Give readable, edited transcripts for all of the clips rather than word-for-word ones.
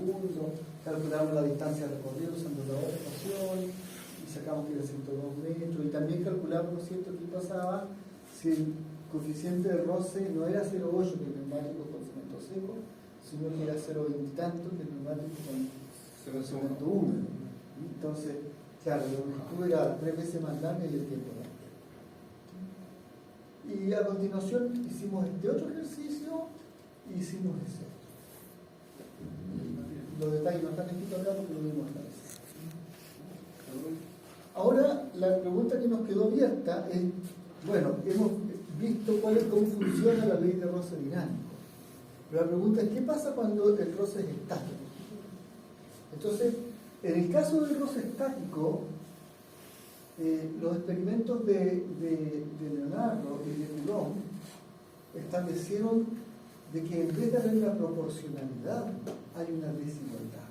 segundos, calculamos la distancia recorrida usando la ecuación y sacamos que era 102 metros, y también calculamos, ¿no es cierto?, qué pasaba si el coeficiente de roce no era 0,8, que es neumático con cemento seco, sino que era 0,20 y tanto, que es neumático con cemento húmedo. Entonces, claro, la longitud era 3 veces más larga y el tiempo era. Y a continuación hicimos este otro ejercicio y hicimos ese. Los detalles no están escritos acá porque lo vimos esta vez. Ahora, la pregunta que nos quedó abierta es, bueno, hemos visto cómo funciona la ley de roce dinámico. Pero la pregunta es, ¿qué pasa cuando el roce es estático? Entonces, en el caso del roce estático, los experimentos de Leonardo y de Coulomb establecieron de que en vez de haber una proporcionalidad, hay una desigualdad.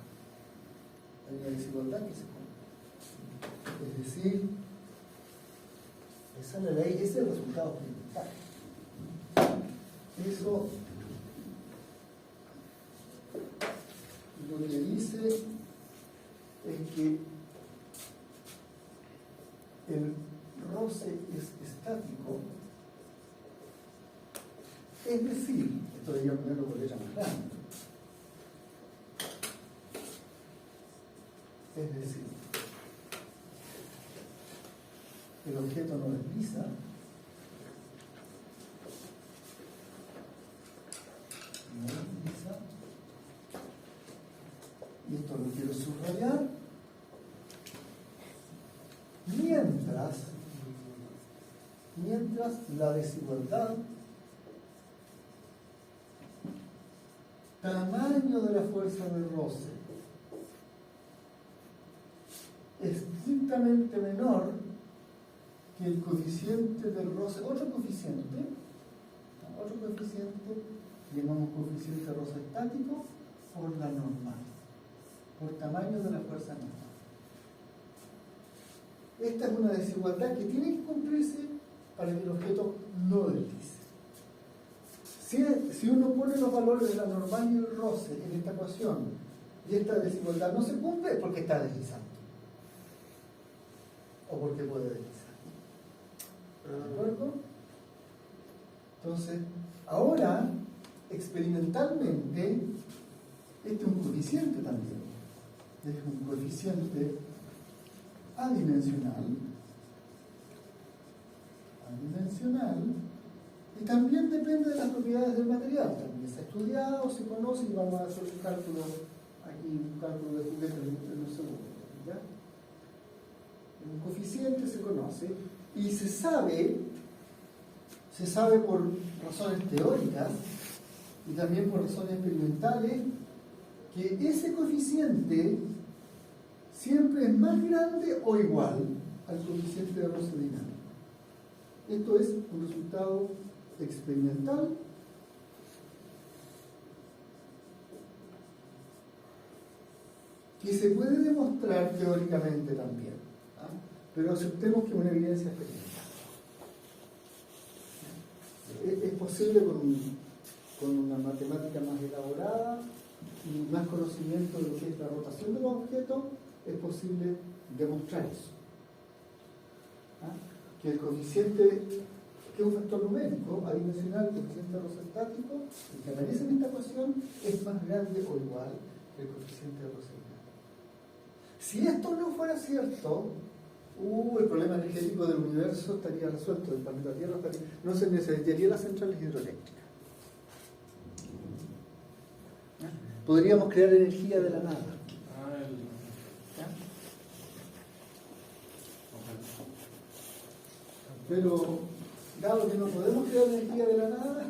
Hay una desigualdad que se cumple. Es decir, esa es la ley, ese es el resultado experimental. Eso lo que dice es que el roce es estático, es decir, esto debería ponerlo con letra más grande, es decir, el objeto no desliza, y esto lo quiero subrayar, mientras la desigualdad, tamaño de la fuerza de roce, es estrictamente menor que el coeficiente del roce, otro coeficiente, llamamos coeficiente de roce estático, por la normal, por tamaño de la fuerza normal. Esta es una desigualdad que tiene que cumplirse para que el objeto no deslice. Si uno pone los valores de la normal y el roce en esta ecuación y esta desigualdad no se cumple, es porque está deslizando o porque puede deslizar. ¿De acuerdo? Entonces, ahora, experimentalmente, este es un coeficiente también. Es un coeficiente adimensional, y también depende de las propiedades del material. También se ha estudiado, se conoce, y vamos a hacer un cálculo aquí, un cálculo de juguete en un segundo, ¿ya? Un coeficiente se conoce y se sabe por razones teóricas y también por razones experimentales que ese coeficiente siempre es más grande o igual al coeficiente de roce dinámico. Esto es un resultado experimental que se puede demostrar teóricamente también, ¿ah? Pero aceptemos que es una evidencia experimental. Es posible con una matemática más elaborada y más conocimiento de lo que es la rotación de los objetos, es posible demostrar eso. ¿Ah? Que el coeficiente, que es un factor numérico adimensional, el coeficiente de roce estático, el que aparece en esta ecuación, es más grande o igual que el coeficiente de roce dinámico. Si esto no fuera cierto, el problema energético del universo estaría resuelto, del planeta Tierra no se necesitaría las centrales hidroeléctricas. Podríamos crear energía de la nada. Pero, dado que no podemos crear energía de la nada,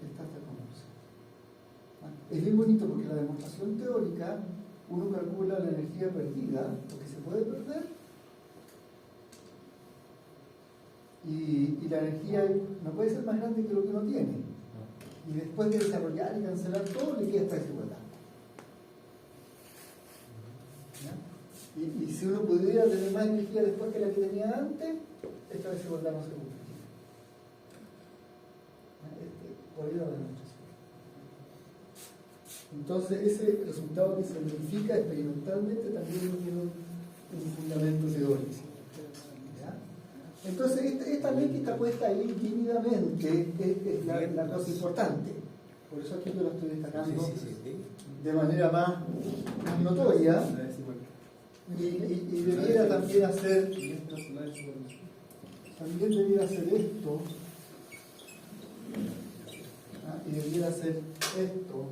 está esta conversación. Es bien bonito porque la demostración teórica, uno calcula la energía perdida, lo que se puede perder, y la energía no puede ser más grande que lo que uno tiene. Y después de desarrollar y cancelar todo, le queda esta desigualdad. Y si uno pudiera tener más energía después que la que tenía antes, esta desigualdad no se cumpliría. Por ahí va la demostración. Entonces ese resultado que se verifica experimentalmente también no tiene un fundamento teórico. ¿Ya? Entonces esta ley que está puesta ahí tímidamente es la cosa importante. Por eso aquí yo la estoy destacando de manera más notoria. Y debiera también hacer esto. Y debiera hacer esto.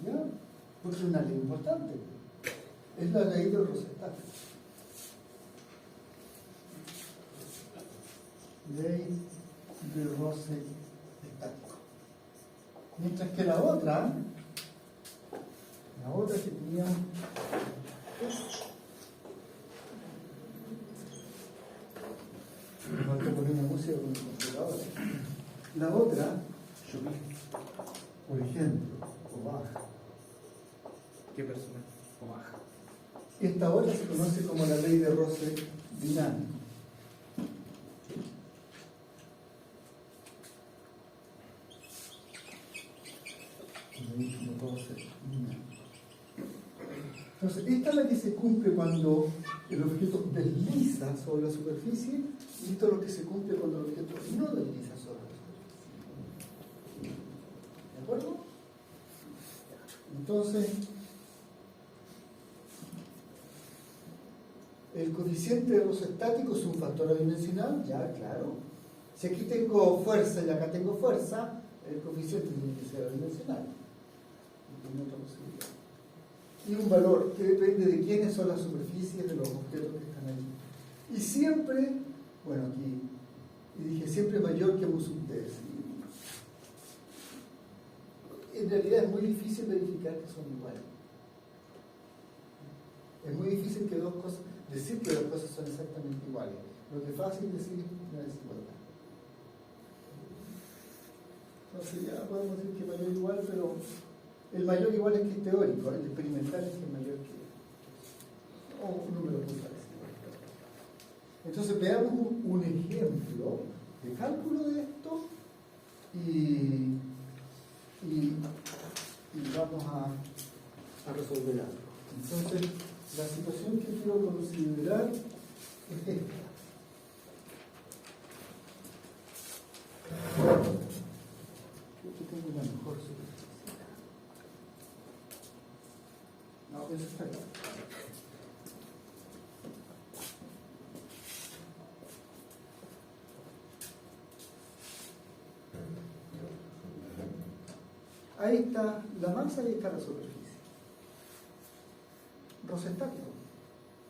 ¿Ya? Porque es una ley importante. Es la ley del Rosetta. Ley del roce estático. Mientras que la otra que tenía me falta poner una música con el computador. La otra, por ejemplo, o baja. ¿Qué persona? O baja. Esta otra se conoce como la ley de roce dinámico. Entonces, esta es la que se cumple cuando el objeto desliza sobre la superficie, y esto es lo que se cumple cuando el objeto no desliza sobre la superficie. ¿De acuerdo? Entonces, el coeficiente de roce estático es un factor adimensional, ya, claro. Si aquí tengo fuerza y acá tengo fuerza, el coeficiente tiene que ser adimensional. No tiene otra posibilidad. Y un valor que depende de quiénes son las superficies de los objetos que están allí. Y siempre, bueno, aquí, y dije siempre mayor que mu sub d. En realidad es muy difícil verificar que son iguales. Es muy difícil decir que dos cosas son exactamente iguales. Lo que es fácil decir es la desigualdad. Entonces ya podemos decir que mayor igual, pero el mayor igual es que es teórico, el experimental es que es mayor que o un número puntual. Entonces veamos un ejemplo de cálculo de esto y vamos a resolver algo. Entonces la situación que quiero considerar es esta. Yo tengo una mejor superficie. No, eso está acá. Ahí está la masa y ahí está la superficie. Roce estático,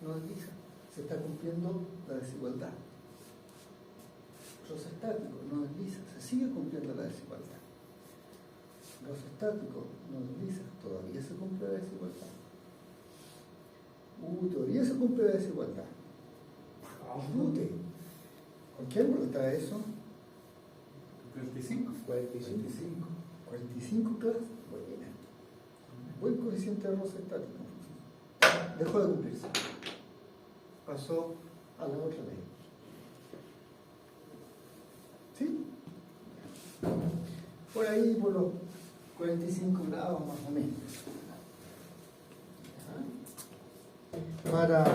no desliza, se está cumpliendo la desigualdad. Roce estático, no desliza, se sigue cumpliendo la desigualdad. Roce estático, no desliza, todavía se cumple la desigualdad. Todavía se cumple la desigualdad. Dute. ¿Con qué ángulo está eso? 45. 45. 45 clases. Buena. Buen coeficiente de roce estático. Dejó de cumplirse. Pasó a la otra ley. ¿Sí? Por ahí, por los 45 grados más o menos. Para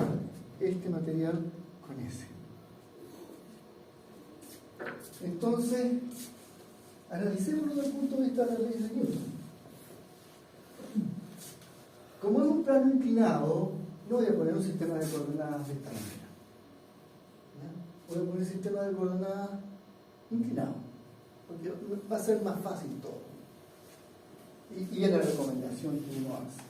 este material con ese. Entonces, analicémoslo desde el punto de vista de la ley de Newton. Como es un plano inclinado, no voy a poner un sistema de coordenadas de esta manera. ¿Ya? Voy a poner un sistema de coordenadas inclinado, porque va a ser más fácil todo. Y es la recomendación que uno hace.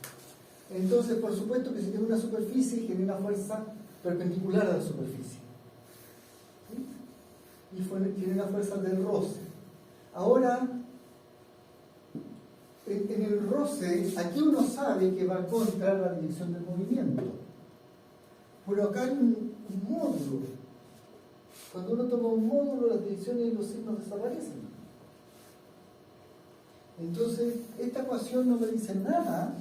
Entonces, por supuesto que si tengo una superficie, genera una fuerza perpendicular a la superficie. ¿Sí? Y tiene una fuerza del roce. Ahora, en el roce, aquí uno sabe que va contra la dirección del movimiento. Pero acá hay un módulo. Cuando uno toma un módulo, las direcciones y los signos desaparecen. Entonces, esta ecuación no me dice nada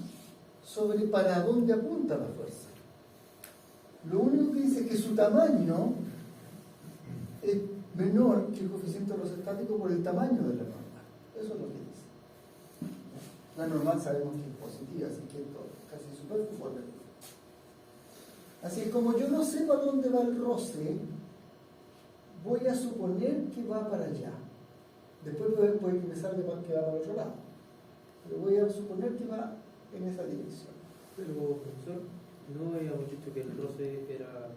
sobre para dónde apunta la fuerza. Lo único que dice es que su tamaño es menor que el coeficiente orosestático por el tamaño de la normal. Eso es lo que dice. La normal sabemos que es positiva, así que esto es casi superfluo. Así que como yo no sé para dónde va el roce, voy a suponer que va para allá. Después puede que me salga que va para el otro lado. Pero voy a suponer que va en esa dirección. Pero, profesor, no habíamos dicho que el roce era...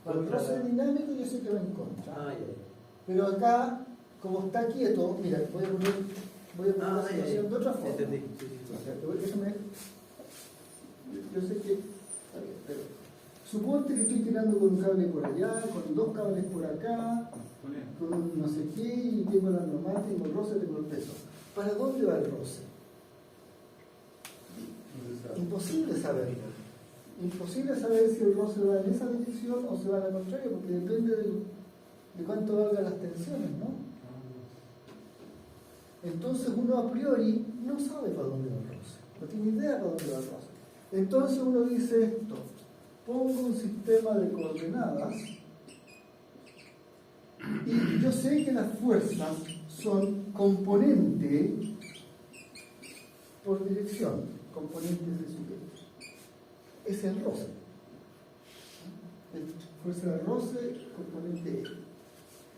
Para el roce dinámico yo sé que va en contra. Ah, ya. Pero acá, como está quieto, mira, voy a poner la situación de otra forma. Entendí. Sí, sí. O sea, yo sé que está bien, pero suponte que estoy tirando con un cable por allá, con dos cables por acá, con un no sé qué, y tengo la normal, tengo el roce, tengo el peso. ¿Para dónde va el roce? Imposible saberlo. Imposible saber si el roce va en esa dirección o se va a la contraria, porque depende de cuánto valgan las tensiones, ¿no? Entonces uno a priori no sabe para dónde va el roce, no tiene idea para dónde va el roce. Entonces uno dice esto: pongo un sistema de coordenadas y yo sé que las fuerzas son componente por dirección, componentes de su peso. Es el roce. Fuerza de roce, componente E.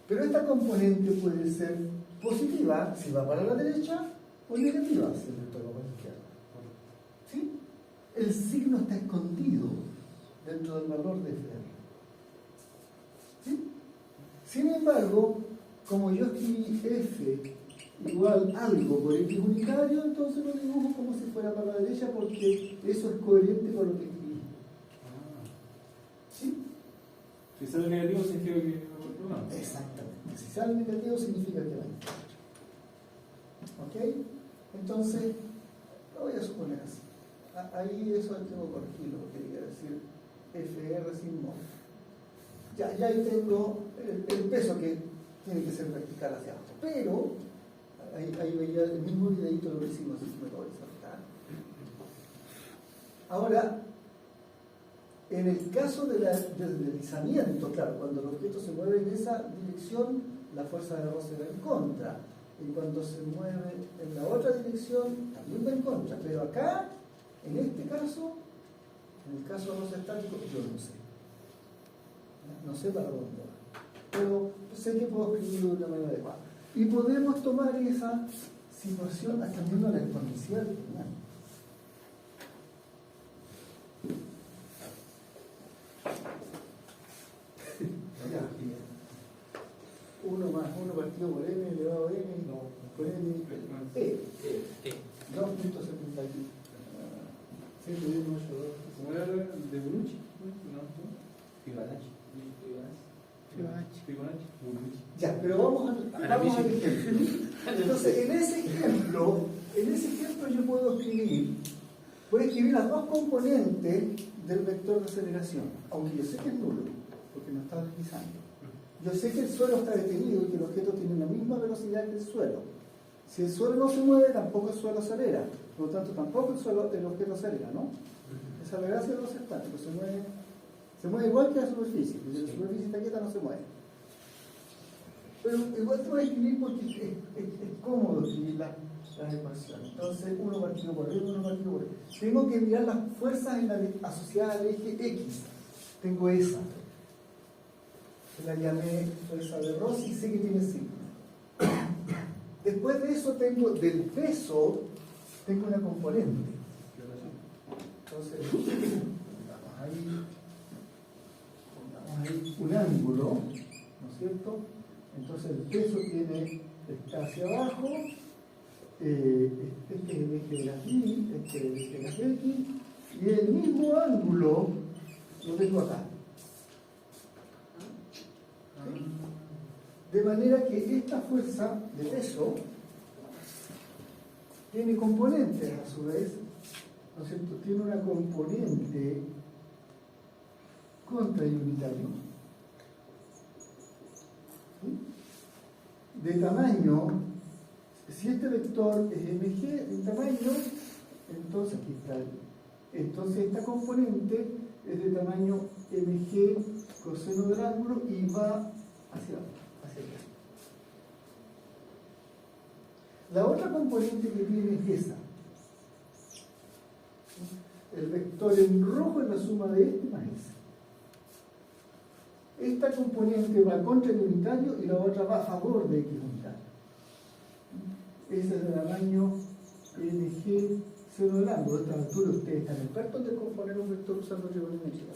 Pero esta componente puede ser positiva si va para la derecha o negativa si el vector va para la izquierda. ¿Sí? El signo está escondido dentro del valor de FR. ¿Sí? Sin embargo, como yo escribí F igual algo por X unitario, entonces lo dibujo como si fuera para la derecha porque eso es coherente con lo que escribí. ¿Sí? Si sale negativo significa que no. Exactamente. Si sale negativo significa que va en contra. ¿Ok? Entonces, lo voy a suponer así. Ahí eso tengo que corregirlo, porque quería decir FR sin mod. Ya ahí tengo el peso que tiene que ser vertical hacia abajo. Pero, ahí veía el mismo videito lo que hicimos, así que me lo voy a saltar. Ahora, en el caso del deslizamiento, claro, cuando el objeto se mueve en esa dirección, la fuerza de roce va en contra. Y cuando se mueve en la otra dirección, también va en contra. Pero acá, en este caso, en el caso de roce estático, yo no sé. No sé para dónde va. Pero sé que puedo escribirlo de una manera adecuada. Y podemos tomar esa situación hasta viendo la exponencial. ¿No? Uno más uno partido por n elevado a n por n e 2.70 ¿Cómo era de Bonucci? No, Fibonacci. Bonucci. ya, pero vamos al ejemplo. Entonces, en ese ejemplo yo puedo escribir las dos componentes del vector de aceleración, aunque yo sé que es nulo, porque no está deslizando. Yo sé que el suelo está detenido y que el objeto tiene la misma velocidad que el suelo. Si el suelo no se mueve, tampoco el suelo acelera. Por lo tanto, tampoco el objeto acelera, ¿no? Esa es la gracia de los estáticos. Se mueve igual que la superficie. Si la superficie está quieta, no se mueve. Pero igual te voy a escribir porque es cómodo escribir las ecuaciones. Entonces, uno partido por R, uno partido por E. Tengo que mirar las fuerzas asociadas al eje X. Tengo esa. La llamé fuerza de Rosse y sé que tiene signo. Después de eso tengo del peso, tengo una componente. Entonces, pongamos ahí un ángulo, ¿no es cierto? Entonces el peso está hacia abajo, este es el eje de las Y, este es el eje de las X, y el mismo ángulo lo tengo acá. De manera que esta fuerza de peso tiene componentes a su vez, ¿no es cierto? Tiene una componente contraunitario, ¿sí? De tamaño, si este vector es mg de tamaño, entonces aquí está, entonces esta componente es de tamaño mg coseno del ángulo y va hacia abajo. La otra componente que tiene es esa. El vector en rojo es la suma de este más ese. Esta componente va contra el unitario y la otra va a favor de X unitario. Ese es el tamaño NG 0 del ángulo. A esta altura ustedes están expertos de componer un vector usando trigonometría.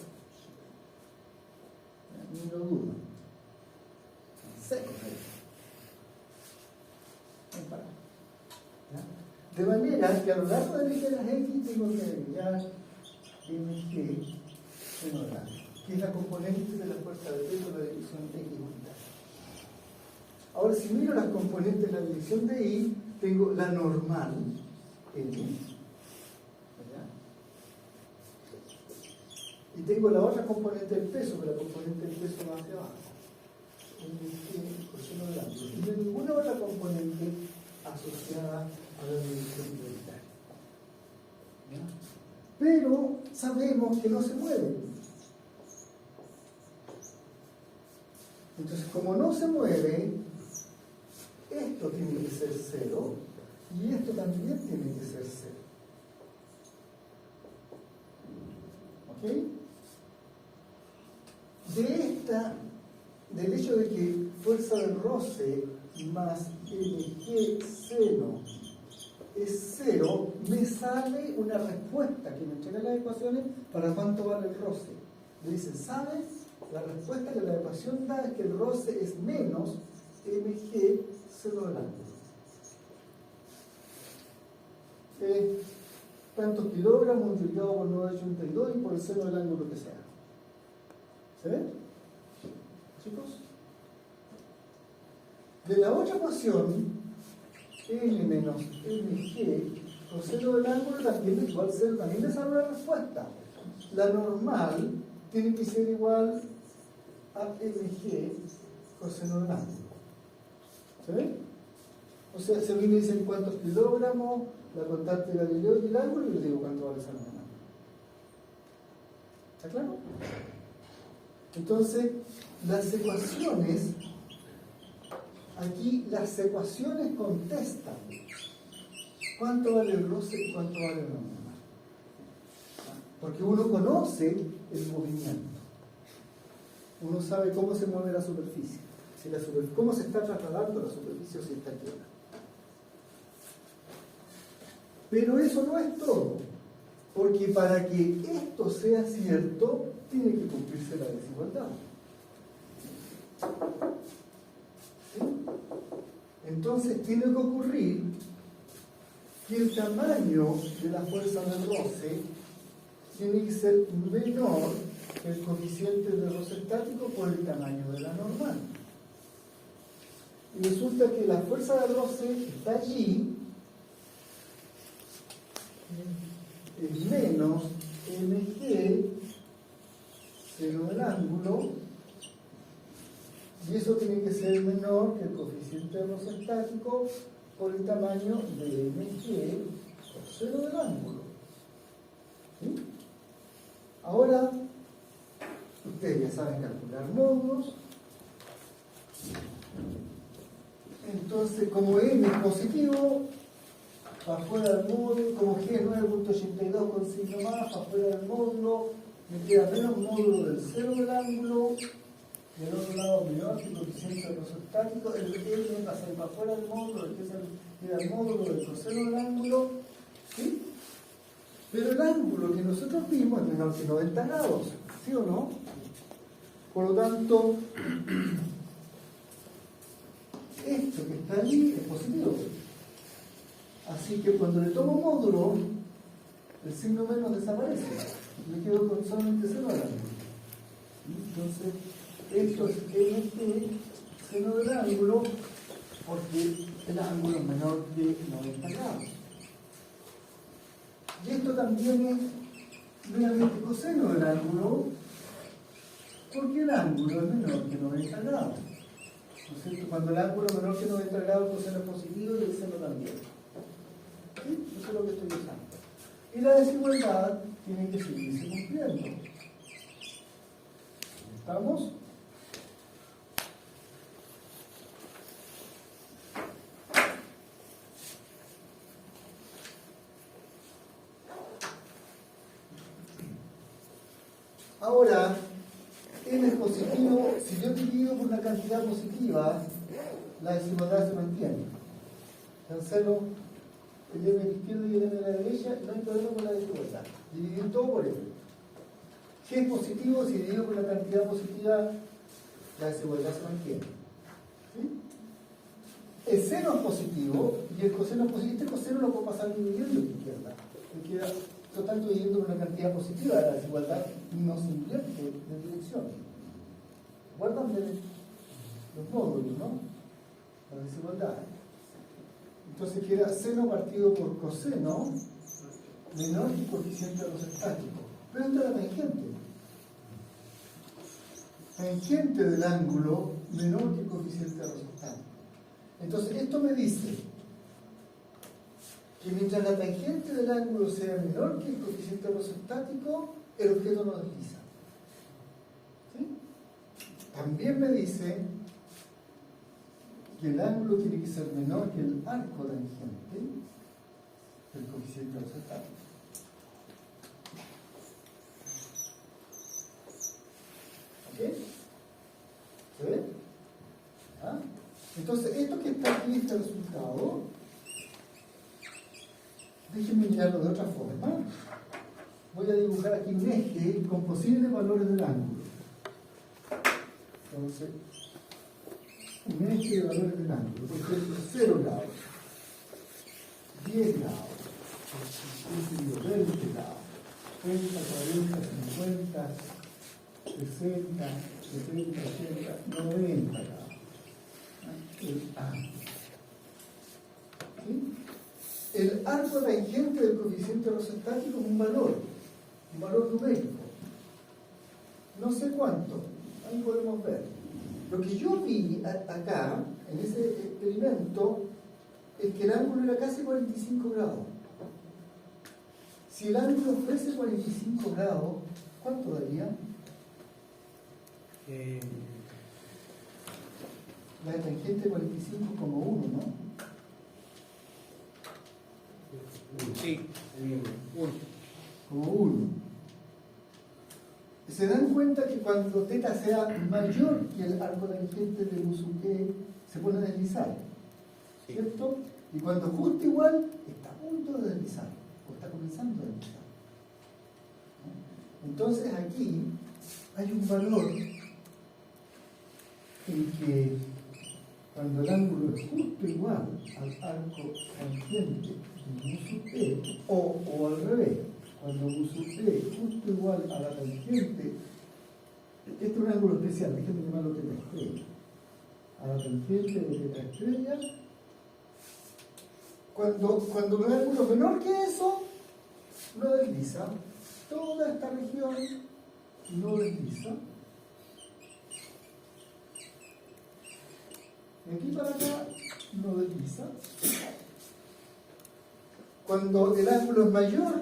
Ni lo dudo. Secos ahí. De manera que a lo largo de las X tengo que agregar MG seno del ángulo, que es la componente de la fuerza de peso de la división X unitaria. Ahora, si miro las componentes de la división de Y, tengo la normal N, ¿verdad? Y tengo la otra componente del peso, que la componente del peso va hacia abajo. MG coseno del ángulo. Y no hay ninguna otra componente asociada a la división prioritaria. Pero sabemos que no se mueve. Entonces, como no se mueve, esto tiene que ser 0 y esto también tiene que ser 0. ¿Ok? Del hecho de que fuerza de roce más mg seno es 0, me sale una respuesta que me entrega las ecuaciones para cuánto vale el roce. Me dicen, ¿sabes? La respuesta que la ecuación da es que el roce es menos mg seno del ángulo. Tantos kilogramos multiplicado por 9,82 y por el seno del ángulo que sea. ¿Se ve? Chicos, de la otra ecuación, L menos mg coseno del ángulo también es igual a 0, también me sale una respuesta. La normal tiene que ser igual a mg coseno del ángulo. ¿Se ve? O sea, si a mí me dicen cuántos kilogramos, la constante de Galileo y el ángulo, y les digo cuánto vale esa normal. ¿Está claro? Entonces, las ecuaciones, aquí las ecuaciones contestan cuánto vale el roce y cuánto vale la normal. Porque uno conoce el movimiento. Uno sabe cómo se mueve la superficie, cómo se está trasladando la superficie o si está quieta. Pero eso no es todo, porque para que esto sea cierto, tiene que cumplirse la desigualdad. ¿Sí? Entonces tiene que ocurrir que el tamaño de la fuerza del roce tiene que ser menor que el coeficiente de roce estático por el tamaño de la normal. Y resulta que la fuerza del roce está allí, es menos mg seno del ángulo, y eso tiene que ser menor que el coeficiente de roce estático por el tamaño de mg coseno del ángulo. ¿Sí? Ahora, ustedes ya saben calcular módulos. Entonces, como m es positivo, para afuera del módulo, como g es 9,82 con signo más, para afuera del módulo, me queda menos módulo del cero del ángulo, del otro lado menor que el coeficiente de roce estático, el m va a salir para afuera del módulo, el que queda el módulo del coseno del ángulo, ¿sí? Pero el ángulo que nosotros vimos es menor que 90 grados, ¿sí o no? Por lo tanto, esto que está allí es positivo. Así que cuando le tomo módulo, el signo menos desaparece. Me quedo con solamente seno del ángulo. Entonces, esto es mg seno del ángulo porque el ángulo es menor que 90 grados. Y esto también es nuevamente coseno del ángulo porque el ángulo es menor que 90 grados. ¿No es cierto? Cuando el ángulo es menor que 90 grados, el coseno es positivo y el seno también. ¿Sí? Eso es lo que estoy usando. Y la desigualdad tiene que seguirse cumpliendo. ¿Estamos? Ahora, n es positivo, si yo divido por una cantidad positiva, la desigualdad se mantiene. Cancelo el m de la izquierda y el m de la derecha, y no hay problema con la desigualdad. Dividir todo por m. Si es positivo, si divido por una cantidad positiva, la desigualdad se mantiene. ¿Sí? El seno es positivo y el coseno es positivo. Este coseno lo puedo pasar dividiendo a la izquierda. Me queda total dividiendo por una cantidad positiva de la desigualdad y no se invierte de dirección. ¿Recuerdan de los módulos, no? La desigualdad. Entonces queda seno partido por coseno menor que el coeficiente rosestático. Pero esta es la tangente. Tangente del ángulo menor que el coeficiente rosestático. Entonces esto me dice que mientras la tangente del ángulo sea menor que el coeficiente rosestático, el objeto no desliza. ¿Sí? También me dice que el ángulo tiene que ser menor que el arco tangente del coeficiente rosestático. ¿Ok? ¿Se ve? ¿Ah? Entonces, esto que está aquí, este resultado, déjenme mirarlo de otra forma. Voy a dibujar aquí un eje con posibles valores del ángulo. Entonces, un eje de valores del ángulo. Por ejemplo, 0 grados, 10 grados, 20 grados, 30, 40, 50, 60, 70, 80, 90 grados. El A. ¿Sí? El arco tangente del coeficiente rosestático es un valor numérico. No sé cuánto, ahí podemos ver. Lo que yo vi acá, en ese experimento, es que el ángulo era casi 45 grados. Si el ángulo fuese 45 grados, ¿cuánto daría? La tangente 45,1, ¿no? Sí, Como 1. Se dan cuenta que cuando θ sea mayor que el arco tangente de U sub E, se pone a deslizar, ¿cierto? Y cuando justo igual, está a punto de deslizar, o está comenzando a deslizar. Entonces aquí hay un valor en que cuando el ángulo es justo igual al arco tangente de U sub E, o al revés, cuando U sub E es justo igual a la tangente, este es un ángulo especial, déjenme llamarlo teta estrella, a la tangente de teta estrella, cuando el ángulo es menor que eso, no desliza, toda esta región no desliza. De aquí para acá no desliza. Cuando el ángulo es mayor,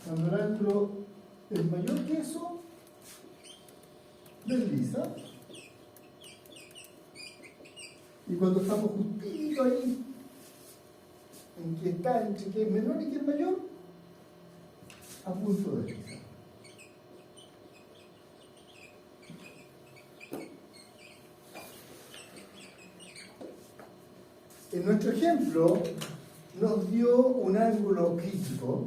cuando el ángulo es mayor que eso, desliza. Y cuando estamos justito ahí, en que está entre que es menor y que es mayor, a punto de deslizar. En nuestro ejemplo nos dio un ángulo crítico,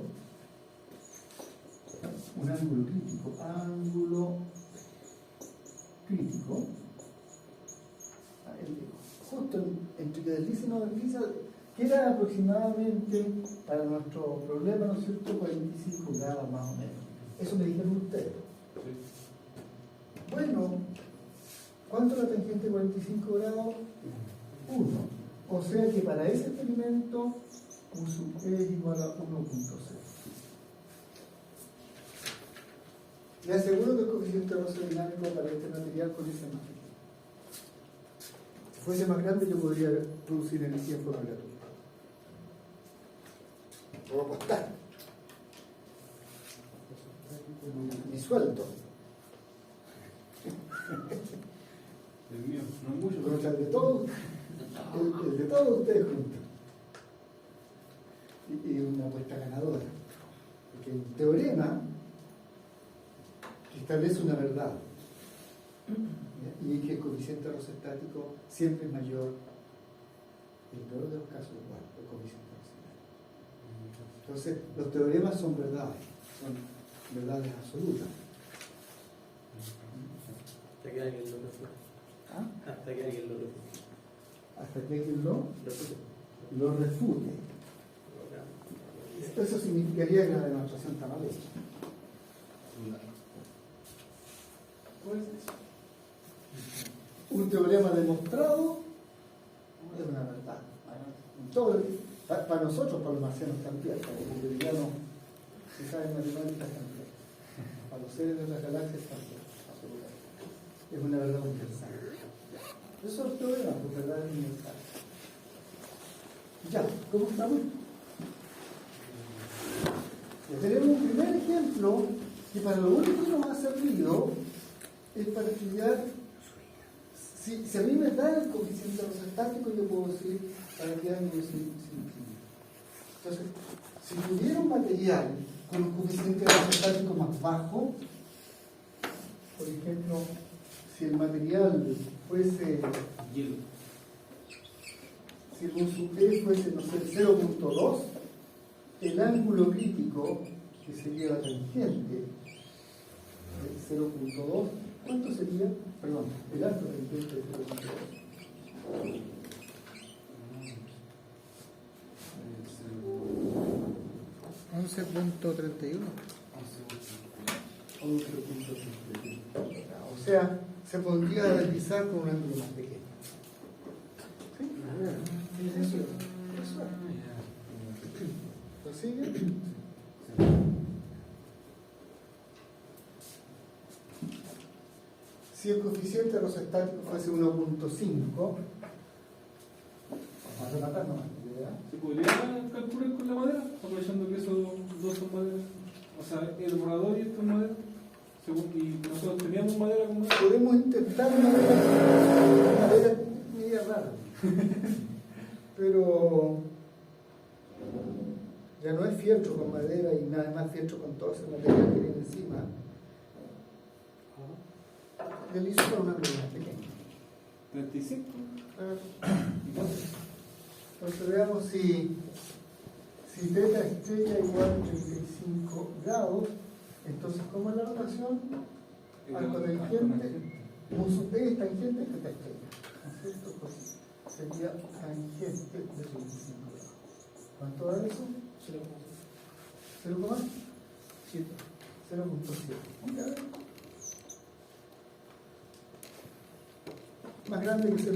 justo entre que desliza y no desliza, que era aproximadamente, para nuestro problema, ¿no es cierto?, 45 grados más o menos. Eso me dijeron ustedes. Bueno, ¿cuánto es la tangente de 45 grados? 1. O sea que para ese experimento U sub E es igual a 1.0. Le aseguro que el coeficiente rosodinámico para este material con ese más pequeño. Si fuese más grande, yo podría producir energía en forma gratuita. Puedo apostar. Mi sueldo. El mío, no mucho. Pero el de todos, el de todos ustedes juntos. Y una apuesta ganadora. Porque el teorema establece una verdad. ¿Ya? Y es que el coeficiente rosestático siempre es mayor, en el peor de los casos igual, el coeficiente rosestático. Entonces, los teoremas son verdades absolutas. Hasta que alguien lo refute. ¿Ah? Hasta que alguien lo refute. Hasta que alguien lo Refute. refute. Eso significaría que la demostración está mal hecha. Un teorema demostrado es una verdad. Para nosotros, para los marcianos también, para los bolivianos, si saben matemáticas también. Para los seres de las galaxias también, absolutamente. Es una verdad universal. Eso es el teorema, pues verdad es universal. Ya, ¿cómo estamos? Ya tenemos un primer ejemplo que para lo único que nos ha servido es para estudiar si a mí me da el coeficiente rosestático, yo puedo decir para qué ángulo es infinito. Entonces, si tuviera un material con un coeficiente rosestático más bajo, por ejemplo, si el material fuese Hielo. si el sub P fuese, no sé, 0.2, el ángulo crítico, que sería la tangente de 0.2, ¿cuánto sería? Perdón, el arco tangente de 0.2. 11.31. 11.31. O sea, se podría deslizar con un ángulo más pequeño. ¿Sí? Eso es. ¿Lo sigue? Si el coeficiente rosestático fuese 1.5, vamos a matar nomás, ¿verdad? ¿Se podría calcular con la madera? Aprovechando que esos dos son madera. O sea, el borrador y esto es madera. Y nosotros teníamos madera con madera. Podemos intentar madera media rara. Pero ya no es fieltro con madera y nada más fieltro con todo ese material que viene encima. El hizo con un ángulo más pequeño. 35. Entonces veamos si teta estrella igual a 35 grados, entonces ¿cómo es la rotación? Arco tangente, mu sub P es tangente de teta estrella. ¿No es cierto? Pues sería tangente de 35 grados. ¿Cuánto da eso? 0,7. 0.7. Más grande que 0.4.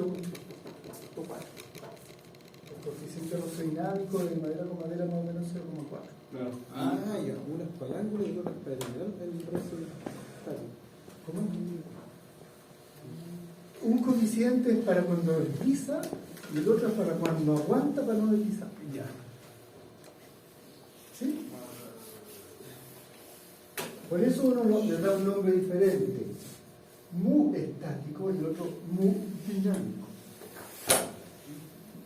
El coeficiente rosodinámico de madera con madera más o menos 0,4. Claro. Ya, una es para el ángulo y otra es para determinar el rosestático. ¿Cómo? Un coeficiente es para cuando desliza y el otro es para cuando aguanta para no deslizar. Ya. ¿Sí? Por eso uno le da un nombre diferente. Mu estático y el otro mu dinámico.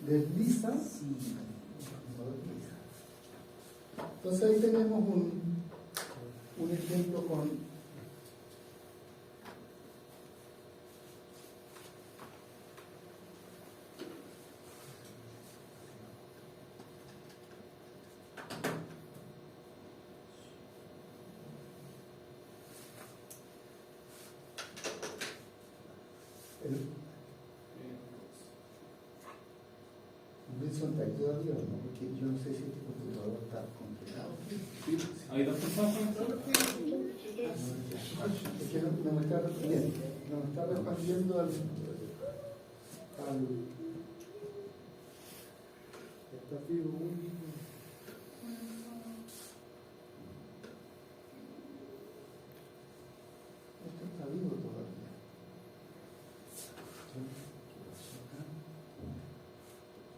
Desliza y no desliza. Entonces ahí tenemos un ejemplo con Wilson está ahí todavía, ¿no? Porque yo no sé si este computador está congelado. Sí. Ahí está pensando. Es que no me está respondiendo. No me está respondiendo al Está vivo. Esto está vivo todavía.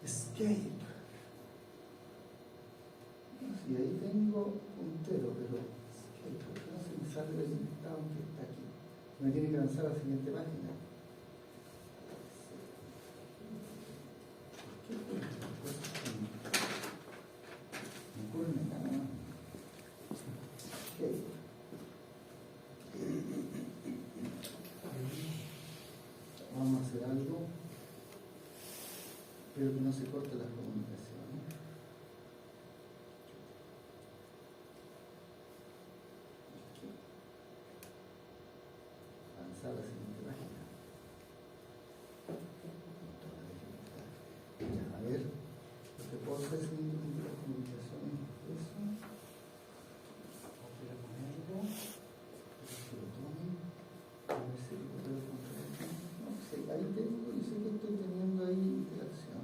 Escape. Sí, ahí tengo puntero, pero escape. No se me sale el estado que está aquí. Me tiene que lanzar a la siguiente página. ¿Qué fue esta cosa? No ocurre nada. Escape. hacer algo, pero que no se corte las comunicaciones. Avanzar a la siguiente página. Ya, a ver, lo que puedo hacer es las comunicaciones. Eso. Voy a ponerlo. Que lo tome. A ver si lo puedo encontrar. No sé, ahí tengo, yo sé que estoy teniendo ahí interacción.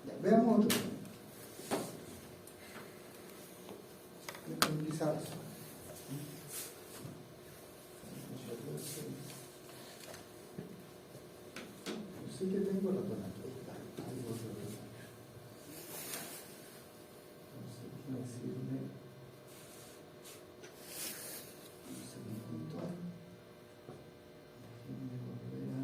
Ya, veamos otro. Quizás. Sí que tengo la tonalidad. Ahí voy a ver. Entonces, déjame decirle un segundito. Déjenme volver a.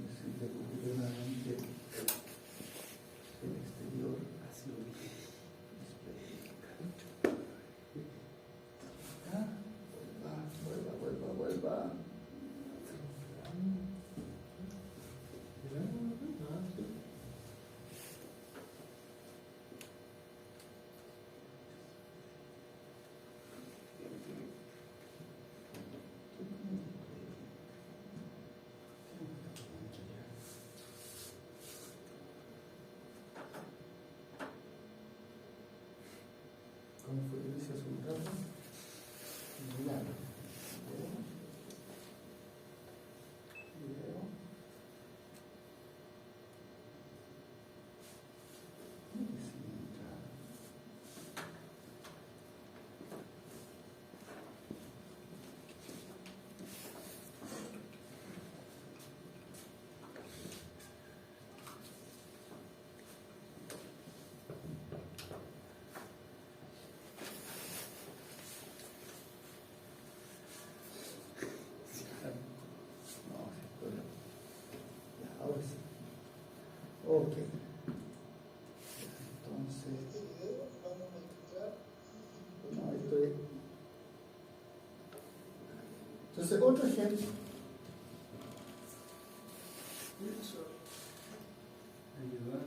Necesito cubrir nuevamente el exterior. Así lo dije. Vuelva. ¿Cómo fue que dice hace un rato? Milagro. Video. Ok. Entonces, no, esto es. Entonces, otro ejemplo. Ayudar.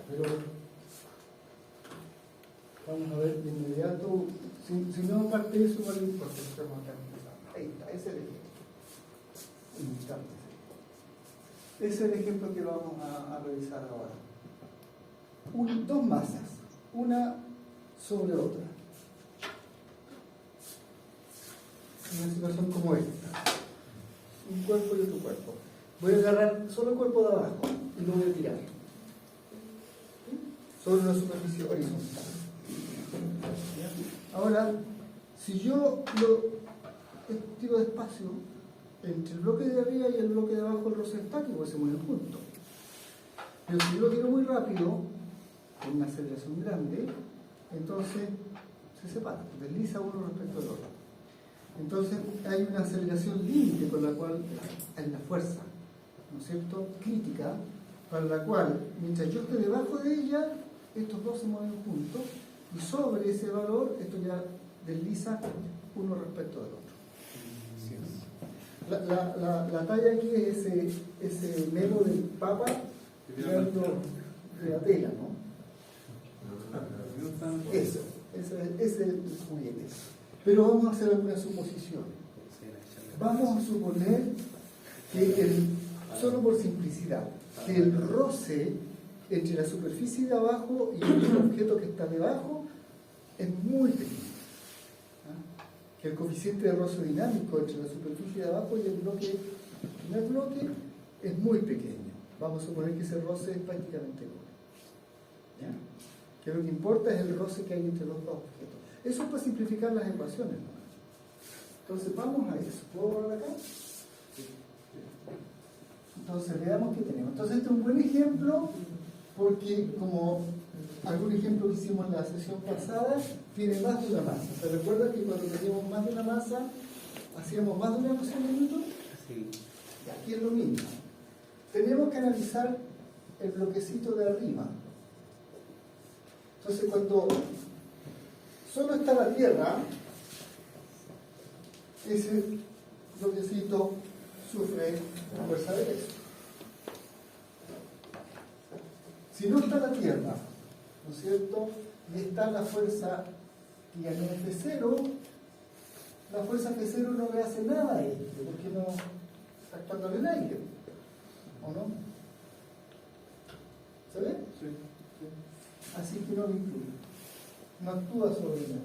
Pero vamos a ver de inmediato, si no parte de eso, vale importa, estamos acá empezando. Ahí está, ese es el ejemplo. Ese es el ejemplo que vamos a revisar ahora. Dos masas, una sobre otra. Una situación como esta. Un cuerpo y otro cuerpo. Voy a agarrar solo el cuerpo de abajo y lo voy a tirar sobre una superficie horizontal. Ahora, si yo lo tiro despacio, entre el bloque de arriba y el bloque de abajo el roce estático se mueven juntos. Pero si yo lo tiro muy rápido, con una aceleración grande, entonces se separan, desliza uno respecto al otro. Entonces hay una aceleración límite con la cual hay una fuerza, ¿no es cierto?, crítica, para la cual, mientras yo esté debajo de ella, estos dos se mueven juntos, y sobre ese valor, esto ya desliza uno respecto del otro. La talla aquí es ese memo del Papa tirando de la tela, ¿no? Eso, ese es el juguete. Pero vamos a hacer algunas suposiciones. Vamos a suponer que solo por simplicidad, que el roce entre la superficie de abajo y el objeto que está debajo es muy pequeño. Que el coeficiente de roce dinámico entre la superficie de abajo y el primer bloque es muy pequeño. Vamos a suponer que ese roce es prácticamente nulo. que lo que importa es el roce que hay entre los dos objetos. Eso es para simplificar las ecuaciones, ¿no? Entonces vamos a eso. ¿Puedo borrar acá? Entonces veamos qué tenemos. Entonces este es un buen ejemplo porque como algún ejemplo que hicimos en la sesión pasada, tiene más de una masa. ¿Se recuerda que cuando teníamos más de una masa hacíamos más de una ecuación de Newton? Sí. Y aquí es lo mismo. Tenemos que analizar el bloquecito de arriba. Entonces cuando solo está la Tierra, ese bloquecito sufre fuerza de peso. Si no está la Tierra, ¿no es cierto? Y está la fuerza y en F0, la fuerza F0 no le hace nada a este, porque no está actuando en el aire, ¿o no? ¿Se ve? Sí. Así que no lo incluye, no actúa sobre él.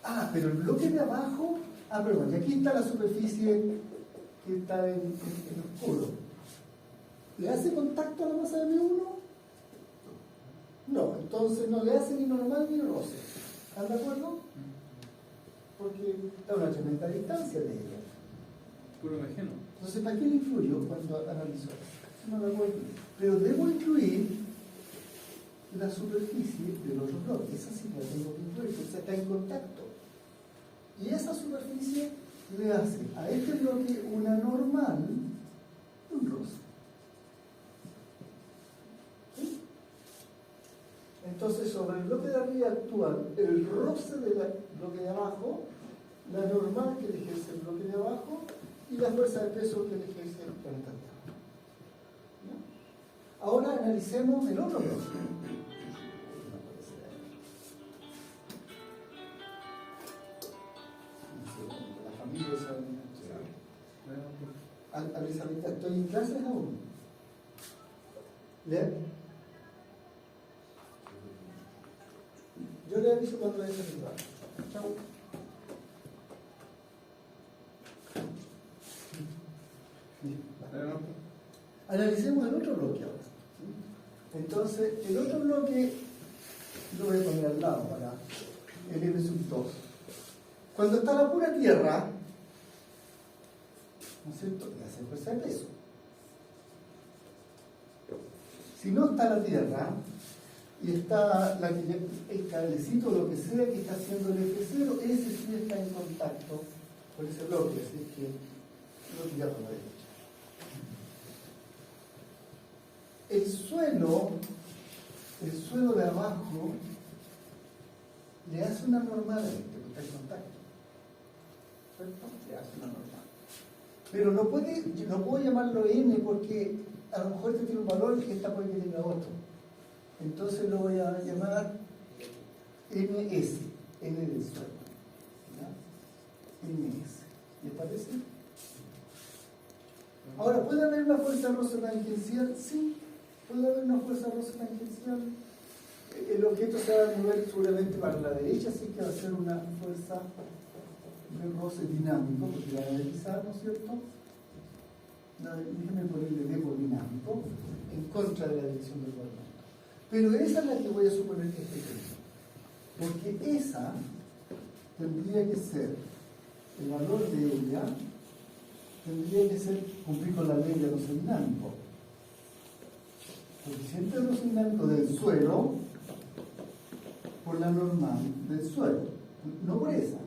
Ah, pero el bloque de abajo, perdón, y aquí está la superficie que está en oscuro. ¿Le hace contacto a la masa de M1? No, entonces no le hace ni normal ni roce. ¿Están de acuerdo? Porque está a una tremenda distancia de ella. Puro imagino. Entonces, ¿para qué le influyo cuando analizo eso? No la voy a incluir. Pero debo incluir la superficie del otro bloque. Esa sí la tengo que incluir, porque está en contacto. Y esa superficie le hace a este bloque una normal, un roce. ¿Sí? Entonces, sobre el bloque de arriba actúa el roce del bloque de abajo, la normal que le ejerce el bloque de abajo y la fuerza de peso que le ejerce el planeta Tierra. ¿No? Ahora analicemos el otro bloque. La familia sabe. Elizabeth, estoy en clases aún. Yo le aviso cuando vaya a entrar. Chao. Analicemos el otro bloque ahora. Entonces, el otro bloque lo voy a poner al lado para el M2. Cuando está la pura Tierra, ¿no es cierto? Le hace fuerza de peso. Si no está la Tierra y está el cablecito, lo que sea que está haciendo el F0, ese sí está en contacto con ese bloque, así que lo tiramos a la derecha. El suelo de abajo le hace una normal a este, porque está en contacto. ¿Cierto? Le hace una normal. Pero no puedo llamarlo N porque a lo mejor este tiene un valor y esta puede que tenga otro. Entonces lo voy a llamar NS, N del suelo. ¿Ya? NS. ¿Les parece? Ahora, ¿puede haber una fuerza roce tangencial? Sí, puede haber una fuerza roce tangencial. El objeto se va a mover seguramente para la derecha, así que va a ser una fuerza de roce dinámico, porque la va a deslizar, ¿no es cierto? Déjenme ponerle depo dinámico en contra de la dirección del movimiento. Pero esa es la que voy a suponer que esté creciendo. Porque esa tendría que ser, el valor de ella tendría que ser cumplir con la ley de roce dinámico. Coeficiente de roce dinámico del suelo por la normal del suelo. No por esa,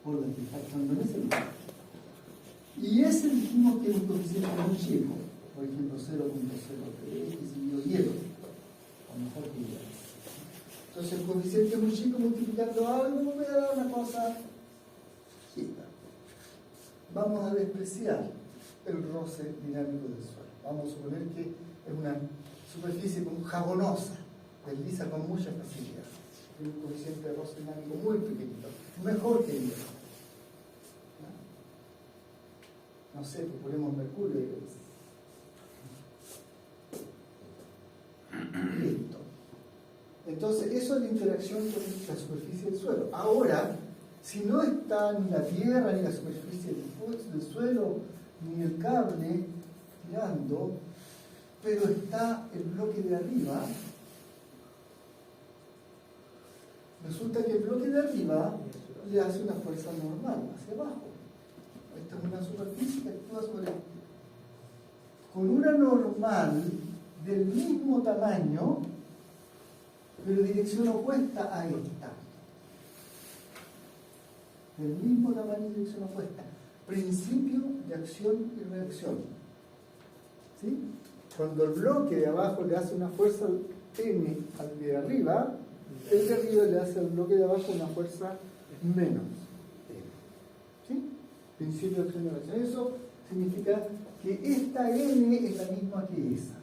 por la que está actuando en ese lugar. Y ese dijimos que es un coeficiente muy chico, por ejemplo 0.03, que se dio hielo, o mejor que hielo. Entonces el coeficiente muy chico multiplicando algo me da una cosa chica. Vamos a despreciar el roce dinámico del suelo. Vamos a suponer que es una superficie como jabonosa, desliza con mucha facilidad. Tiene un coeficiente de roce dinámico muy pequeñito, mejor que el hielo. No sé, pues ponemos mercurio y listo. Entonces, eso es la interacción con la superficie del suelo. Ahora, si no está ni la tierra, ni la superficie del suelo, ni el cable girando, pero está el bloque de arriba, Resulta que el bloque de arriba le hace una fuerza normal hacia abajo. Esta es una superficie que actúa con una normal del mismo tamaño, pero dirección opuesta a esta. Del mismo tamaño y dirección opuesta. Principio de acción y reacción. ¿Sí? Cuando el bloque de abajo le hace una fuerza M al de arriba, el de arriba le hace al bloque de abajo una fuerza menos M. ¿Sí? Principio de acción y reacción. Eso significa que esta N es la misma que esa.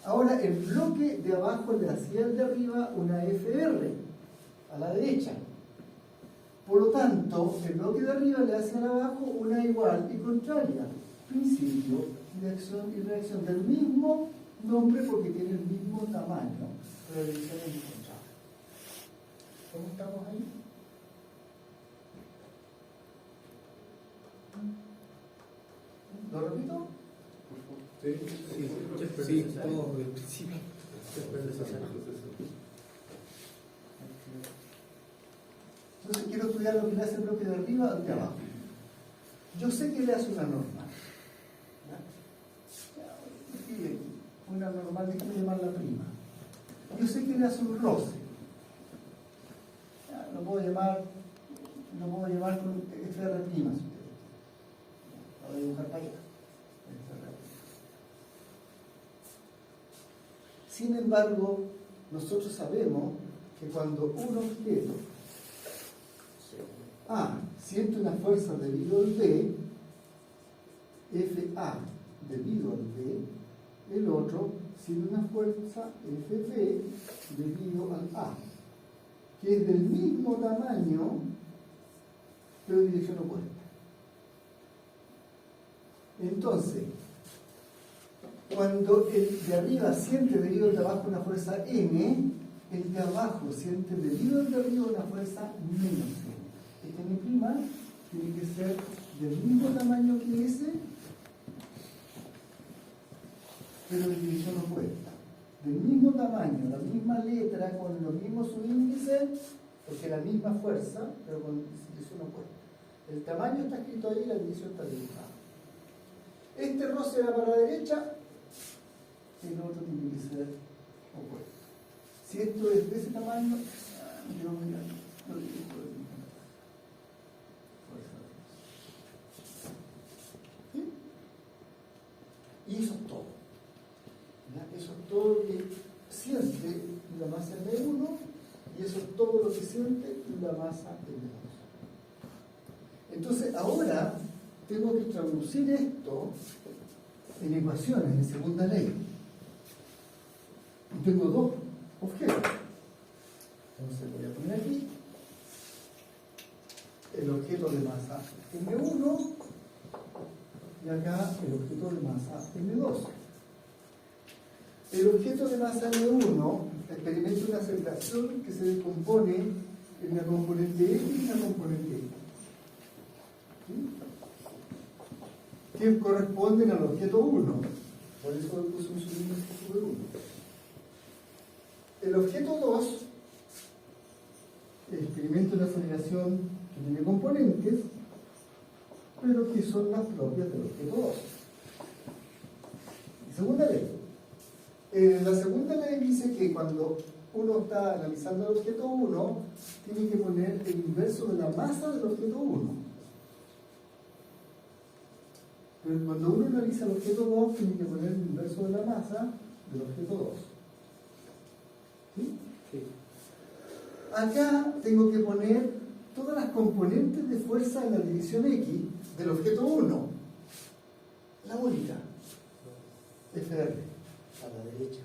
Ahora el bloque de abajo le hacía al de arriba una FR a la derecha. Por lo tanto, el bloque de arriba le hace al abajo una igual y contraria. Principio de acción y reacción del mismo nombre porque tiene el mismo tamaño, pero la dirección es contraria. ¿Cómo estamos ahí? ¿Lo repito? Sí, todo del principio. Entonces quiero estudiar lo que le hace el bloque de arriba al de abajo. Yo sé que le hace una normal. Una normal, déjame llamarla prima. Yo sé que le hace un roce. Lo puedo llamar con FR prima. Lo voy a dibujar para allá. Sin embargo, nosotros sabemos que cuando un objeto A siente una fuerza debido al B, FA debido al B, el otro siente una fuerza FB debido al A, que es del mismo tamaño, pero de dirección opuesta. Entonces, cuando el de arriba siente debido al de abajo una fuerza M, el de abajo siente debido al de arriba una fuerza menos M. Este M' tiene que ser del mismo tamaño que ese, pero de dirección opuesta. Del mismo tamaño, la misma letra, con los mismos subíndices, porque la misma fuerza, pero con dirección opuesta. El tamaño está escrito ahí y la dirección está dibujada. Este roce era para la derecha, el otro tiene que ser opuesto. Si esto es de ese tamaño, yo voy a lo dibujo de mi manera. ¿Sí? Y eso es todo. ¿Ya? Eso es todo lo que siente la masa M1 y eso es todo lo que siente la masa M2. Entonces ahora tengo que traducir esto en ecuaciones, en segunda ley. Y tengo dos objetos. Entonces voy a poner aquí el objeto de masa M1 y acá el objeto de masa M2. El objeto de masa M1 experimenta una aceleración que se descompone en una componente X y una componente Y. ¿Sí? Que corresponden al objeto 1. Por eso puse un subíndice de 1. El objeto 2 experimenta una aceleración que tiene componentes, pero que son las propias del objeto 2. Segunda ley. La segunda ley dice que cuando uno está analizando el objeto 1, tiene que poner el inverso de la masa del objeto 1. Pero cuando uno analiza el objeto 2, tiene que poner el inverso de la masa del objeto 2. ¿Sí? Sí. Acá tengo que poner todas las componentes de fuerza en la división X del objeto 1. La única. FR, a la derecha.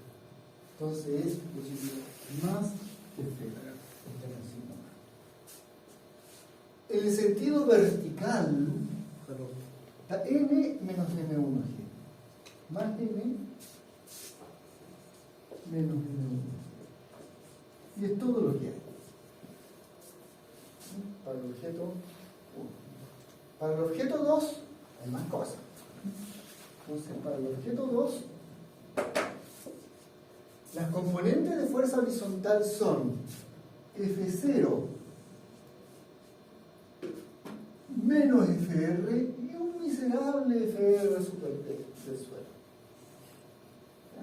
Entonces es positivo más FR. En el sentido vertical, está N menos M1G. Más M menos M1. Y es todo lo que hay. Para el objeto 1. Para el objeto 2 hay más cosas. Entonces, para el objeto 2, las componentes de fuerza horizontal son F0 menos FR y un miserable FR super del suelo.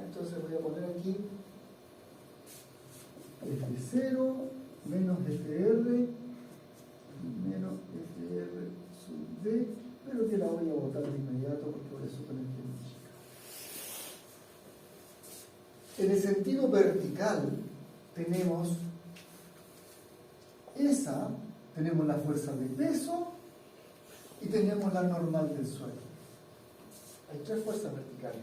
Entonces voy a poner aquí F0 menos FR menos FR sub D, pero que la voy a botar de inmediato porque voy a suponer que es chica. En el sentido vertical tenemos tenemos la fuerza de peso y tenemos la normal del suelo. Hay tres fuerzas verticales.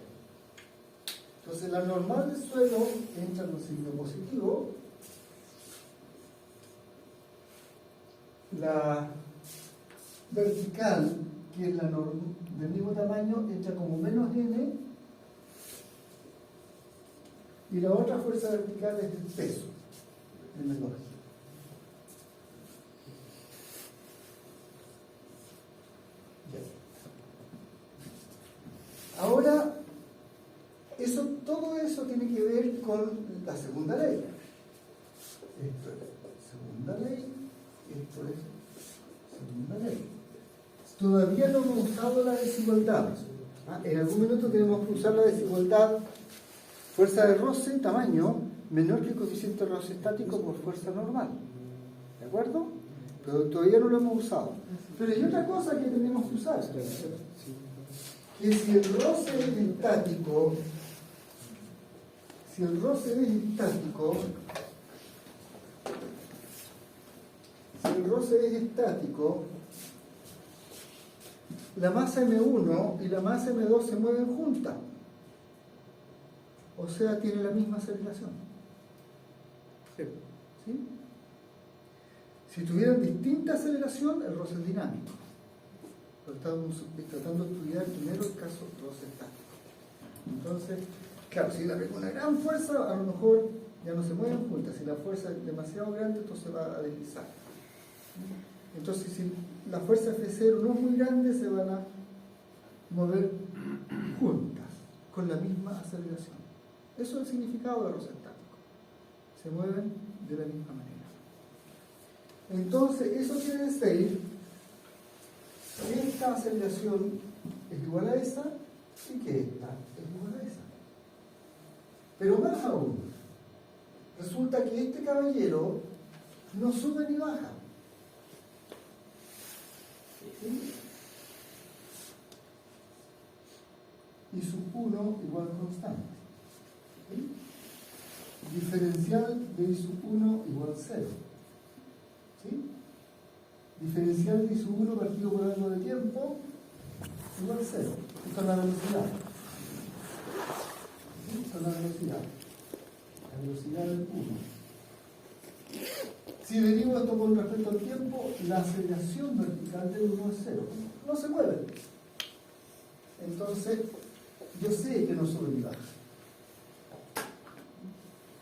Entonces la normal del suelo entra en los signos positivos. La vertical, que es la del mismo tamaño, entra como menos n. Y la otra fuerza vertical es el peso, M2. Ahora, todo eso tiene que ver con la segunda ley. Esto es segunda ley, esto es segunda ley. Todavía no hemos usado la desigualdad. En algún minuto tenemos que usar la desigualdad. Fuerza de roce, tamaño, menor que el coeficiente de roce estático por fuerza normal. ¿De acuerdo? Pero todavía no lo hemos usado. Pero hay otra cosa que tenemos que usar. Que si el roce es estático, la masa M1 y la masa M2 se mueven juntas. O sea, tienen la misma aceleración. ¿Sí? Si tuvieran distinta aceleración, el roce es dinámico. Pero estamos tratando de estudiar primero el caso roce estático. Entonces, claro, si la con una gran fuerza, a lo mejor ya no se mueven juntas. Si la fuerza es demasiado grande, entonces se va a deslizar. Entonces, si la fuerza F0 no es muy grande, se van a mover juntas, con la misma aceleración. Eso es el significado de roce estático. Se mueven de la misma manera. Entonces, eso quiere decir que esta aceleración es igual a esa y que esta es igual a esa. Pero más aún, resulta que este caballero no sube ni baja. ¿Sí? Y sub 1 igual constante. ¿Sí? Diferencial de I sub 1 igual 0. ¿Sí? Diferencial de I sub 1 partido por algo de tiempo igual 0. Esto es la velocidad. ¿Sí? Esto es la velocidad. La velocidad del 1. Si derivo esto con respecto al tiempo, la aceleración vertical del 1 es 0. No se mueve. Entonces, yo sé que no sube ni baja.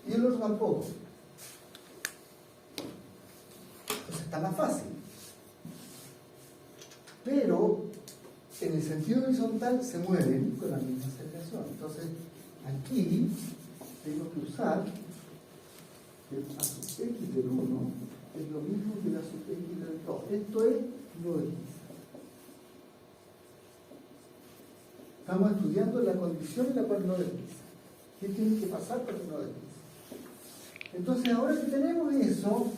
Y el otro tampoco. Entonces está más fácil. Pero, en el sentido horizontal, se mueven con la misma aceleración. Entonces, aquí tengo que usar que a sub x del 1 es lo mismo que la sub x del 2. Esto es no desliza. Estamos estudiando la condición en la cual no desliza. ¿Qué tiene que pasar para que no desliza? Entonces, ahora que tenemos eso,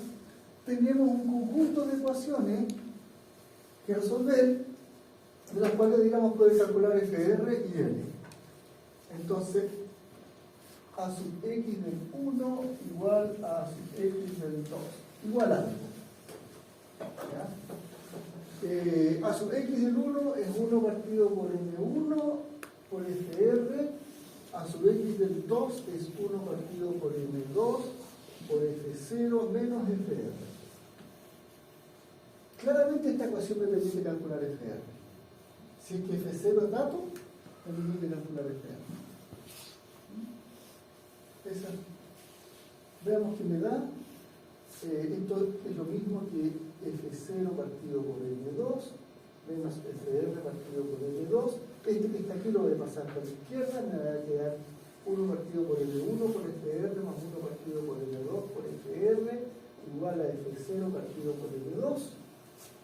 tenemos un conjunto de ecuaciones que resolver, de las cuales, digamos, puede calcular FR y L. Entonces, a sub x del 1 igual a sub x del 2, igual a algo. A sub x del 1 es 1 partido por M1 por FR, a sub x del 2 es 1 partido por M2 por F0 menos FR. Claramente esta ecuación me permite calcular FR. Si es que F0 es dato, me permite calcular FR. Esa. Veamos que me da. Esto es lo mismo que F0 partido por M2 menos FR partido por M2. Este que está aquí lo voy a pasar por la izquierda, me va a quedar 1 partido por M1 por FR más 1 partido por M2 por FR igual igual a F0 partido por M2,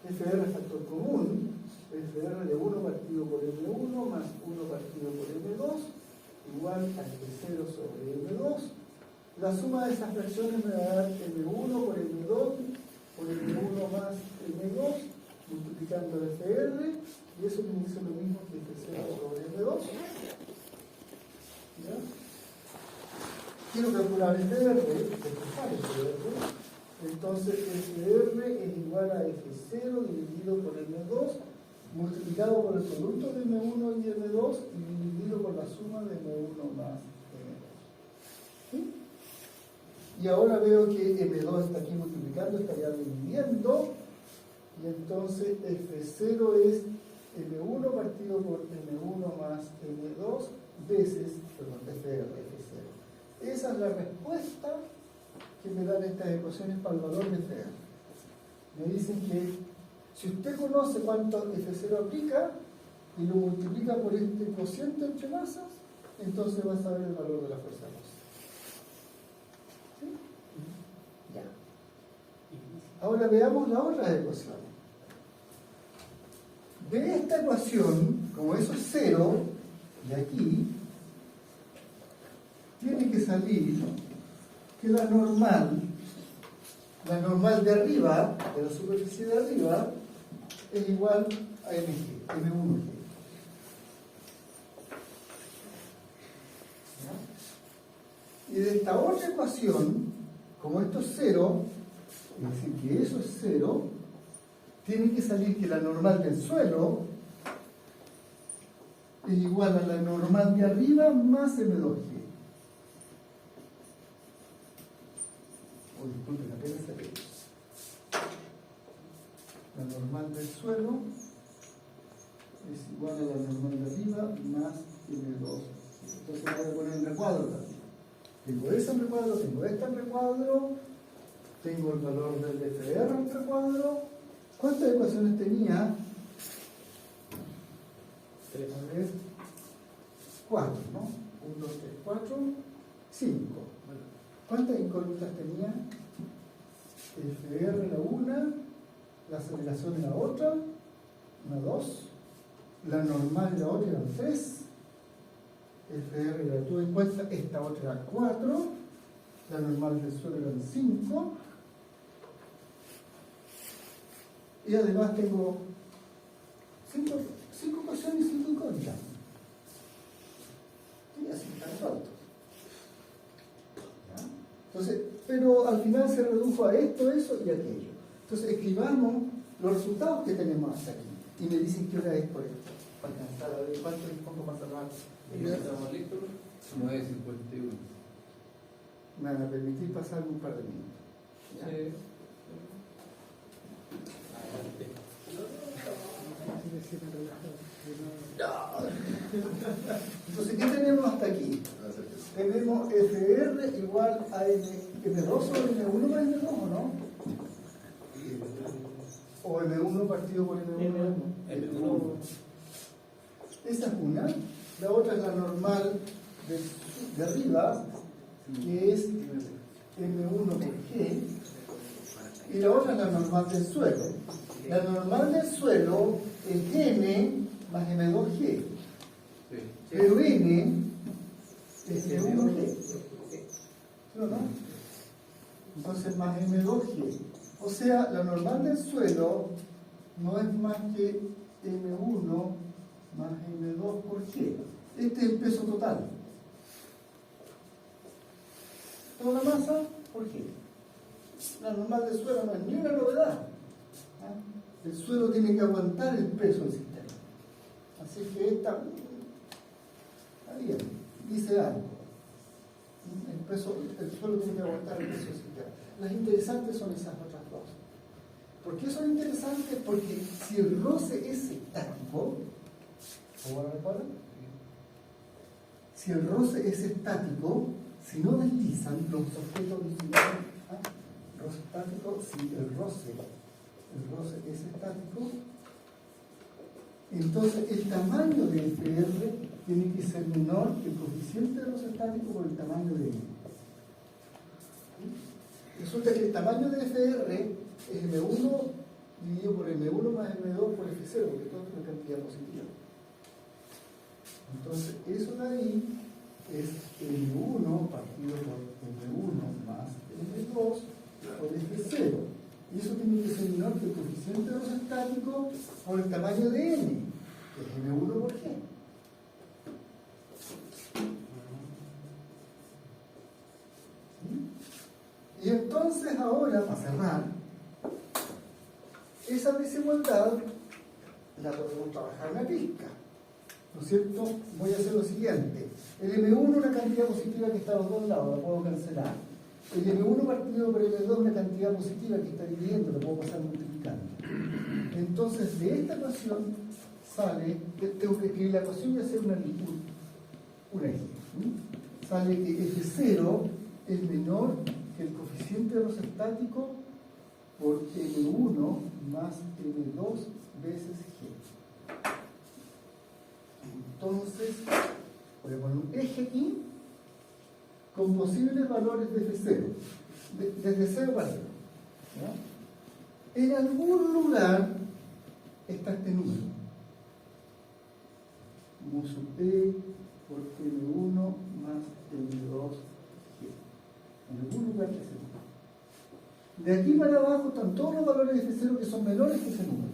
FR factor común, FR de 1 partido por M1 más 1 partido por M2 igual a F0 sobre M2. La suma de estas fracciones me va a dar M1 por M2 por M1 más M2 multiplicando el FR, y eso me dice lo mismo que F0 sobre M2. ¿Ya? Quiero calcular FR, entonces FR es igual a F0 dividido por M2 multiplicado por el producto de M1 y M2 y dividido por la suma de M1 más M2. ¿Sí? Y ahora veo que M2 está aquí multiplicando, estaría dividiendo, y entonces F0 es M1 partido por M1 más M2 veces, perdón, F0. Esa es la respuesta que me dan estas ecuaciones para el valor de FR. Me dicen que si usted conoce cuánto F0 aplica y lo multiplica por este cociente entre masas, entonces va a saber el valor de la fuerza de Gauss. ¿Sí? Ya. Ahora veamos la otra ecuación. De esta ecuación, como eso es cero, de aquí, tiene que salir que la normal de arriba, de la superficie de arriba, es igual a mg, m1g. ¿Ya? Y de esta otra ecuación, como esto es cero, es decir, que eso es cero, tiene que salir que la normal del suelo es igual a la normal de arriba más m2g. Disculpen, apenas saqué. La normal del suelo es igual a la normal de arriba más M2. Entonces voy a poner en recuadro también. Tengo ese en recuadro, tengo esta en recuadro, tengo el valor del FR en recuadro. ¿Cuántas ecuaciones tenía? A ver, 4, ¿no? 1, 2, 3, 4, 5. ¿Cuántas incógnitas tenía? FR la una, la aceleración en la otra, una 2, la normal en la otra eran 3, FR la tuve en cuenta, esta otra era 4, la normal del suelo eran 5, y además tengo 5 ecuaciones y 5 incógnitas. Y así están resueltos. Entonces, pero al final se redujo a esto, eso y aquello. Entonces escribamos los resultados que tenemos hasta aquí. Y me dicen qué hora es por esto. Para alcanzar a ver cuánto les pongo más abajo. ¿Estamos listos? 9:51. Me van a permitir pasar un par de minutos. ¿Ya? Sí. Entonces, ¿qué tenemos hasta aquí? Tenemos FR igual a M2 sobre M1 más M2, ¿o no? O M1 partido por M1. M1. Esa es una. La otra es la normal de arriba, que es M1 por G. Y la otra es la normal del suelo. La normal del suelo es N más M2G. Sí. Pero N es M1G. ¿Sí o no? Entonces más M2G. O sea, la normal del suelo no es más que M1 más M2 por G. Este es el peso total. Toda la masa por G. La normal del suelo no es ni una novedad. ¿Ah? El suelo tiene que aguantar el peso del sistema. Así que esta está bien, dice algo. El suelo tiene que aguantar el peso del sistema. Las interesantes son esas otras dos. ¿Por qué son interesantes? Porque si el roce es estático, ¿cómo lo recuerdan? Si el roce es estático, si no deslizan los objetos originales, roce estático, si el roce es estático, entonces el tamaño de FR tiene que ser menor que el coeficiente de roce estático por el tamaño de N. Resulta que el tamaño de FR es M1 dividido por M1 más M2 por F0, porque todo es una cantidad positiva. Entonces, eso de ahí es M1 partido por M1 más M2 por F0. Y eso tiene que ser menor que el coeficiente rosestático por el tamaño de N, que es M1 por G. ¿Sí? Y entonces ahora, para cerrar, esa desigualdad la podemos trabajar en la pizca. ¿No es cierto? Voy a hacer lo siguiente. El M1 una cantidad positiva que está a los dos lados, la puedo cancelar. El M1 partido por M2 una cantidad positiva que está dividiendo, la puedo pasar multiplicando. Entonces, de esta ecuación sale, tengo que escribir la ecuación y hacer un eje. ¿Sí? Sale que F0 es menor que el coeficiente rosestático por M1 más M2 veces G. Entonces, voy a poner un eje aquí con posibles valores de F0, desde 0 para 0. ¿Ya? En algún lugar está este número. Mu sub P por M1 más M2G. En algún lugar está ese número. De aquí para abajo están todos los valores de F0 que son menores que ese número.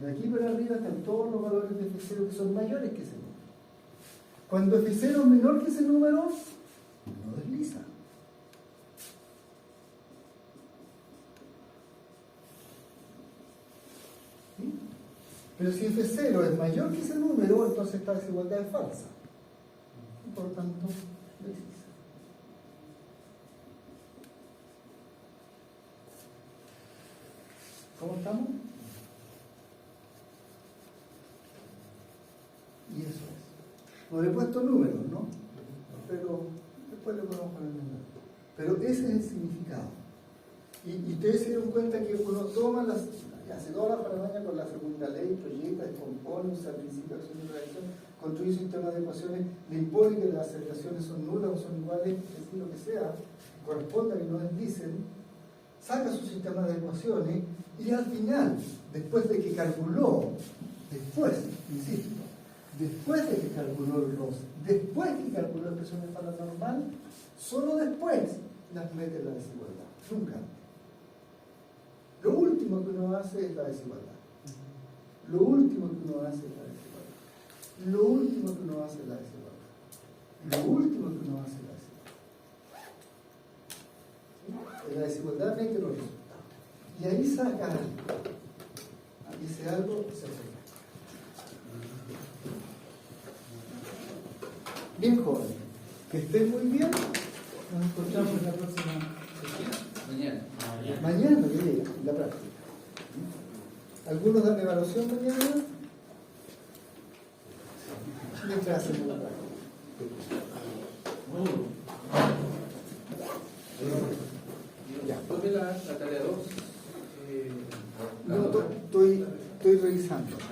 De aquí para arriba están todos los valores de F0 que son mayores que ese número. Cuando F0 es menor que ese número, no desliza. ¿Sí? Pero si F0 es mayor que ese número, entonces esta desigualdad es falsa. Y por lo tanto, desliza. ¿Cómo estamos? Y eso es. No le he puesto números, ¿no? Pero después le podemos poner números. Pero ese es el significado. Y ustedes se dieron cuenta que uno toma hace toda la paranoia con la segunda ley, proyecta, descompone, usa el principio de acción y reacción, construye un sistema de ecuaciones, le impone que las aceleraciones son nulas o son iguales, es decir, lo que sea, corresponda a que no deslicen, saca su sistema de ecuaciones y al final, después de que calculó, después de que calculó el ROS, después de que calculó la expresión de escala normal, solo después las mete en la desigualdad, nunca. Lo último que uno hace es la desigualdad. Lo último que uno hace es la desigualdad. Lo último que uno hace es la desigualdad. Lo último que uno hace es la desigualdad. ¿Sí? En la desigualdad mete los resultados. Y ahí saca algo. Y ese algo se hace. Bien, joven. Que estén muy bien. Nos encontramos en la próxima sesión. Mañana que llega, la práctica. ¿Algunos dan evaluación mañana? Mientras hacemos la práctica. Ya. Toque la tarea 2. No, estoy revisando.